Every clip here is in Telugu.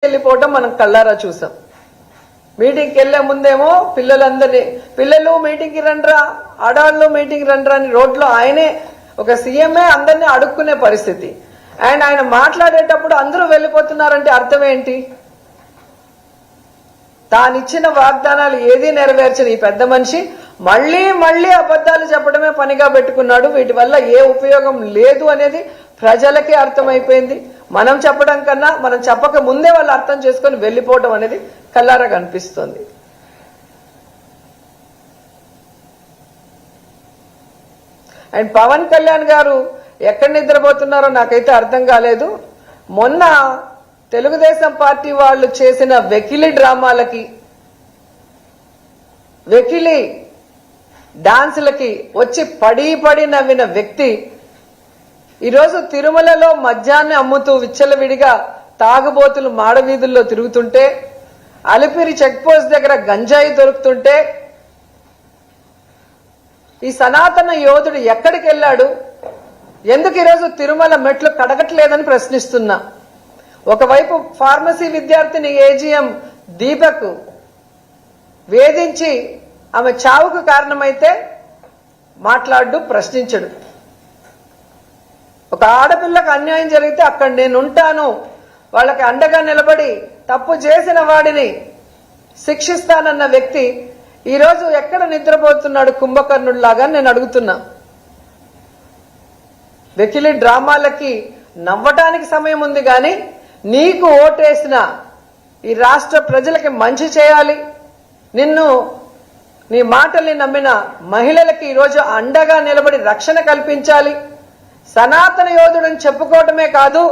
వెళ్ళిపోవటం మనం కళ్ళారా చూసాం. మీటింగ్కి వెళ్లే ముందేమో పిల్లలు మీటింగ్కి రండ్రా, ఆడవాళ్ళు మీటింగ్కి రండ్రా అని రోడ్లో ఆయనే ఒక సీఎంఏ అందరినీ అడుక్కునే పరిస్థితి. అండ్ ఆయన మాట్లాడేటప్పుడు అందరూ వెళ్ళిపోతున్నారంటే అర్థం ఏంటి? తానిచ్చిన వాగ్దానాలు ఏదీ నెరవేర్చని ఈ పెద్ద మనిషి మళ్లీ మళ్లీ అబద్ధాలు చెప్పడమే పనిగా పెట్టుకున్నాడు. వీటి వల్ల ఏ ఉపయోగం లేదు అనేది ప్రజలకే అర్థమైపోయింది. మనం చెప్పడం కన్నా మనం చెప్పక ముందే వాళ్ళు అర్థం చేసుకొని వెళ్ళిపోవడం అనేది కల్లారా కనిపిస్తుంది. అండ్ పవన్ కళ్యాణ్ గారు ఎక్కడ నిద్రపోతున్నారో నాకైతే అర్థం కాలేదు. మొన్న తెలుగుదేశం పార్టీ వాళ్ళు చేసిన వెకిలి డ్రామాలకి, వెకిలి డాన్సులకి వచ్చి పడి నవ్విన వ్యక్తి ఈరోజు తిరుమలలో మద్యాన్ని అమ్ముతూ విచ్చలవిడిగా తాగుబోతులు మాడవీధుల్లో తిరుగుతుంటే, అలిపిరి చెక్ పోస్ట్ దగ్గర గంజాయి దొరుకుతుంటే ఈ సనాతన యోధుడు ఎక్కడికి వెళ్ళాడు? ఎందుకు ఈరోజు తిరుమల మెట్లు కడగట్లేదని ప్రశ్నిస్తున్నా. ఒకవైపు ఫార్మసీ విద్యార్థిని ఏజీఎం దీపక్ వేధించి ఆమె చావుకు కారణమైతే మాట్లాడు, ప్రశ్నించడు. ఒక ఆడపిల్లకు అన్యాయం జరిగితే అక్కడ నేనుంటాను, వాళ్ళకి అండగా నిలబడి తప్పు చేసిన వాడిని శిక్షిస్తానన్న వ్యక్తి ఈరోజు ఎక్కడ నిద్రపోతున్నాడు కుంభకర్ణుడిలాగా నేను అడుగుతున్నా. వెకిలి డ్రామాలకి నవ్వటానికి సమయం ఉంది కానీ నీకు ఓటేసిన ఈ రాష్ట్ర ప్రజలకి మంచి చేయాలి, నీ మాటల్ని నమ్మిన మహిళలకి ఈరోజు అండగా నిలబడి రక్షణ కల్పించాలి, సనాతన యోధుడని చెప్పుకోవటమే కాదు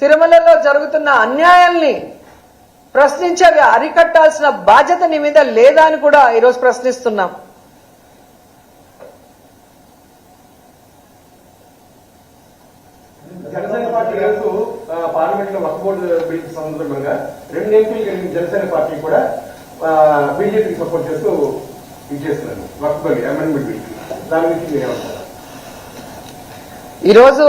తిరుమలలో జరుగుతున్న అన్యాయాల్ని ప్రశ్నించి అవి అరికట్టాల్సిన బాధ్యత నీ మీద లేదా అని కూడా ఈరోజు ప్రశ్నిస్తున్నాం. జనసేన పార్టీ పార్లమెంట్ లో వక్ఫ్ బోర్డు బిల్ సందర్భంగా 2 ఎంపీలు కలిగిన జనసేన పార్టీ కూడా బీజేపీకి సపోర్ట్ చేస్తూ ఇచ్చేస్తున్నారు వక్ఫ్ బిల్ అమెండ్మెంట్ బిల్. దాని గురించి మీరేమంటారు? ఈరోజు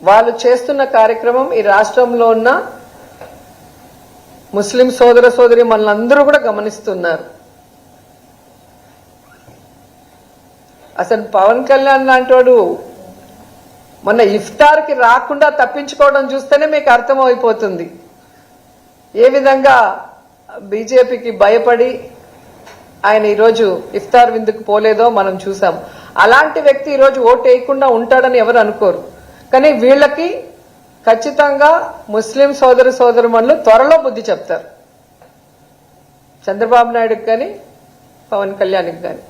వాళ్ళు చేస్తున్న కార్యక్రమం ఈ రాష్ట్రంలో ఉన్న ముస్లిం సోదర సోదరి మనలందరూ కూడా గమనిస్తున్నారు. అసలు పవన్ కళ్యాణ్ లాంటివాడు మొన్న ఇఫ్తార్కి రాకుండా తప్పించుకోవడం చూస్తేనే మీకు అర్థమైపోతుంది ఏ విధంగా బీజేపీకి భయపడి ఆయన ఈరోజు ఇఫ్తార్ విందుకు పోలేదో మనం చూసాం. అలాంటి వ్యక్తి ఈరోజు ఓటు వేయకుండా ఉంటాడని ఎవరు అనుకోరు. కానీ వీళ్ళకి ఖచ్చితంగా ముస్లిం సోదర సోదరుమణులు త్వరలో బుద్ధి చెప్తారు, చంద్రబాబు నాయుడుకి కానీ పవన్ కళ్యాణ్కి కానీ.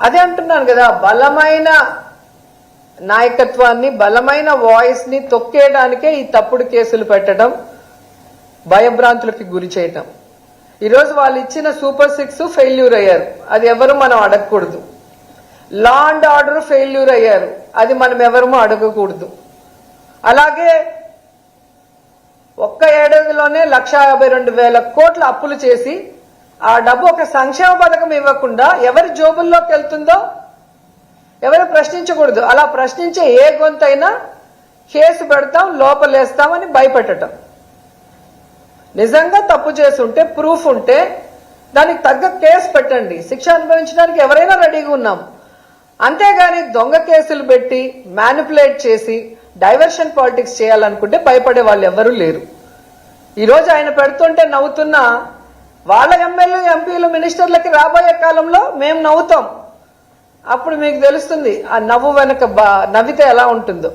అదే అంటున్నాను కదా, బలమైన నాయకత్వాన్ని, బలమైన వాయిస్ ని తొక్కేయడానికే ఈ తప్పుడు కేసులు పెట్టడం, భయభ్రాంతులకి గురి చేయటం. ఈరోజు వాళ్ళు ఇచ్చిన సూపర్ 6 ఫెయిల్యూర్ అయ్యారు, అది ఎవరు మనం అడగకూడదు. లా అండ్ ఆర్డర్ ఫెయిల్యూర్ అయ్యారు, అది మనం ఎవరము అడగకూడదు. అలాగే ఒక్క ఏడాదిలోనే 1,52,000 కోట్ల అప్పులు చేసి ఆ డబ్బు ఒక సంక్షేమ పథకం ఇవ్వకుండా ఎవరి జోబుల్లోకి వెళ్తుందో ఎవరు ప్రశ్నించకూడదు. అలా ప్రశ్నించే ఏ గొంతైనా కేసు పెడతాం, లోపలేస్తామని భయపెట్టడం. నిజంగా తప్పు చేస్తుంటే ప్రూఫ్ ఉంటే దానికి తగ్గ కేసు పెట్టండి, శిక్ష అనుభవించడానికి ఎవరైనా రెడీగా ఉన్నాం. అంతేగాని దొంగ కేసులు పెట్టి మ్యానిపులేట్ చేసి డైవర్షన్ పాలిటిక్స్ చేయాలనుకుంటే భయపడే వాళ్ళు ఎవరూ లేరు. ఈరోజు ఆయన పెడుతుంటే నవ్వుతున్న వాళ్ళ ఎమ్మెల్యే ఎంపీలు మినిస్టర్లకి రాబోయే కాలంలో మేము నవ్వుతాం. అప్పుడు మీకు తెలుస్తుంది ఆ నవ్వు వెనక నవ్వితే ఎలా ఉంటుందో.